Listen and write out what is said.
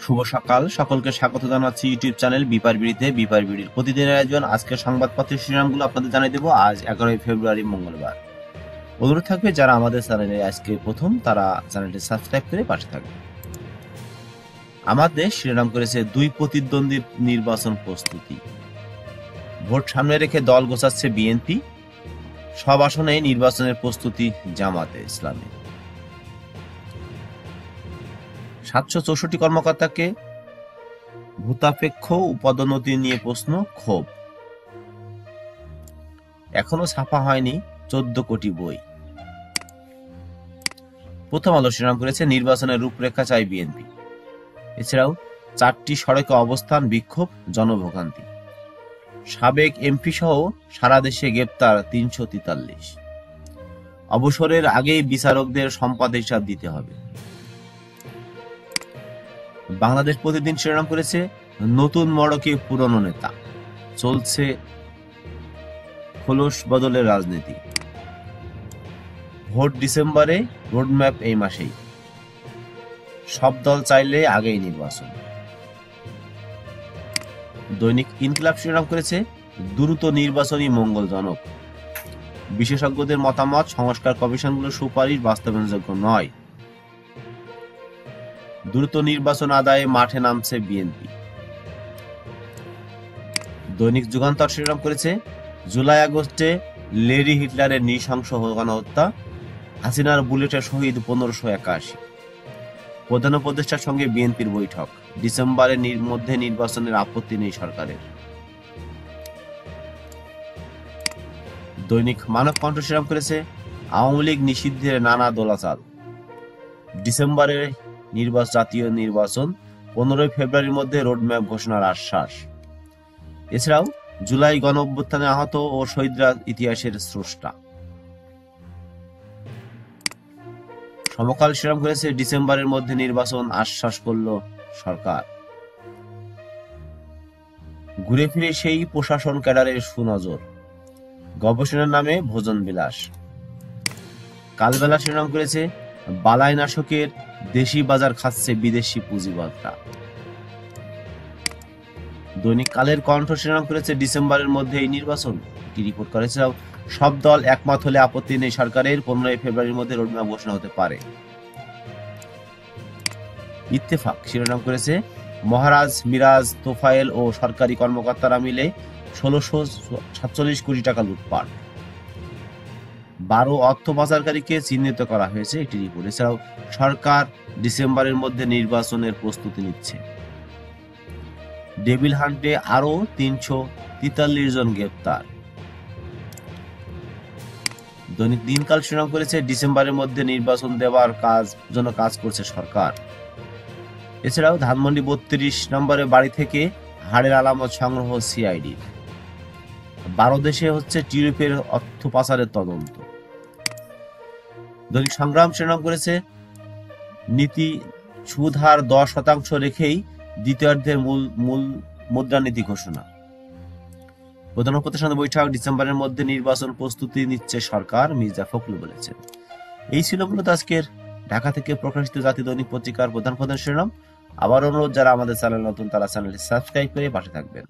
শুভ সকাল, সকলকে স্বাগত জানাচ্ছি ইউটিউব চ্যানেল বিপার বিড়িতে। বিপার বিড়ির প্রতিদিনের আয়োজন। আজকের সংবাদপত্রের শিরোনামগুলো আপনাদের জানিয়ে দেবো। আজ 11 ফেব্রুয়ারি মঙ্গলবার। অনুরোধ থাকবে যারা আমাদের চ্যানেলে আজকে প্রথম তারা চ্যানেলটি সাবস্ক্রাইব করে পাশে থাকবে। আমাদের শিরোনাম করেছে দুই প্রতিদ্বন্দ্বীর নির্বাচন প্রস্তুতি। ভোট সামনে রেখে দল গোছাচ্ছে বিএনপি, সব আসনে নির্বাচনের প্রস্তুতি জামাতে ইসলামী। 764 কর্মকর্তাকে ভূতাপেক্ষ পদোন্নতি নিয়ে প্রশ্ন, ক্ষোভ। এখনো ছাপা হয়নি 14 কোটি বই। প্রথম আলো শিরোনাম করেছে নির্বাচনের রূপরেখা চাই বিএনপি। এছাড়াও 4টি সড়কে অবস্থান, বিক্ষোভ, জনভোগান্তি। সাবেক এমপি সহ সারা দেশে গ্রেপ্তার 343। অবসরের আগেই বিচারকদের সম্পদ হিসাব দিতে হবে। বাংলাদেশ প্রতিদিন শিরোনাম করেছে নতুন মড়কে পুরনো নেতা, চলছে খোলস বদলের রাজনীতি। ভোট ডিসেম্বরে, রোডম্যাপ এই মাসেই, সব দল চাইলে আগেই নির্বাচন। দৈনিক ইনকিলাব শিরোনাম করেছে দ্রুত নির্বাচনই মঙ্গলজনক, বিশেষজ্ঞদের মতামত সংস্কার কমিশনগুলোর সুপারিশ বাস্তবায়নযোগ্য নয়। দ্রুত নির্বাচন আদায়ে মাঠে নামছে বিএনপি। দৈনিক যুগান্তর শিরোনাম করেছে জুলাই আগস্টে লেডি হিটলারের নৃশংস গণহত্যা, হাসিনার বুলেটে শহীদ 1581। প্রধান উপদেষ্টার সঙ্গে বিএনপির বৈঠক, ডিসেম্বরের মধ্যে নির্বাচনের আপত্তি নেই সরকারের। দৈনিক মানব কণ্ঠ শিরোনাম করেছে আওয়ামী লীগ নিষিদ্ধের নানা দোলাচাল, ডিসেম্বরে জাতীয় নির্বাচন, 15 ফেব্রুয়ারির মধ্যে রোডম্যাপ ঘোষণার আশ্বাস। এছাড়াও জুলাই গণ অভ্যুত্থানে আহত ও শহীদরা ইতিহাসের স্রষ্টা। সমকাল শিরোনাম করেছে ডিসেম্বরের মধ্যে নির্বাচন আশ্বাস করল সরকার। ঘুরে ফিরে সেই প্রশাসন ক্যাডারের সুনজর, গবেষণার নামে ভোজন বিলাস। কালবেলা শিরোনাম করেছে বালাই নাশকের দেশি বাজার খাচ্ছে বিদেশি পুঁজিবাদরা। দৈনিক কালের কণ্ঠ শিরোনাম করেছে ডিসেম্বরের মধ্যে এই নির্বাচন, কি রিপোর্ট করেছে সব দল একমত হলে আপত্তি নেই সরকারের, 15 ফেব্রুয়ারির মধ্যে রোডম্যাপ ঘোষণা হতে পারে। ইত্তেফাক শিরোনাম করেছে মহারাজ মিরাজ তোফায়েল ও সরকারি কর্মকর্তারা মিলে 1647 কোটি টাকা লুটপাট। 12 অর্থ পাচারকারীকে চিহ্নিত করা হয়েছে, একটি রিপোর্ট। এছাড়াও সরকার ডিসেম্বরের মধ্যে নির্বাচনের প্রস্তুতি নিচ্ছে। ডেভিল হান্টে আরো 343 জন গ্রেপ্তার। দৈনিক দিনকাল শিরোনাম করেছে ডিসেম্বরের মধ্যে নির্বাচন দেওয়ার জন্য কাজ করছে সরকার। এছাড়াও ধানমন্ডি 32 নম্বরের বাড়ি থেকে হাড়ের আলামত সংগ্রহ সিআইডি। 12 দেশে হচ্ছে টিউলিপের অর্থ পাচারের তদন্ত। দৈনিক সংগ্রাম শিরোনাম করেছে নীতি সুদ হার 10% রেখেই দ্বিতীয়ার্ধের মূল মুদ্রানীতি ঘোষণা। প্রধান উপদেষ্টার সঙ্গে বৈঠক, ডিসেম্বরের মধ্যে নির্বাচন প্রস্তুতি নিচ্ছে সরকার, মির্জা ফখরুল বলেছেন। এই ছিল মূলত আজকের ঢাকা থেকে প্রকাশিত জাতীয় দৈনিক পত্রিকার প্রধান শিরোনাম। আবার অনুরোধ যারা আমাদের চ্যানেল নতুন তারা চ্যানেলটি সাবস্ক্রাইব করে পাশে থাকবেন।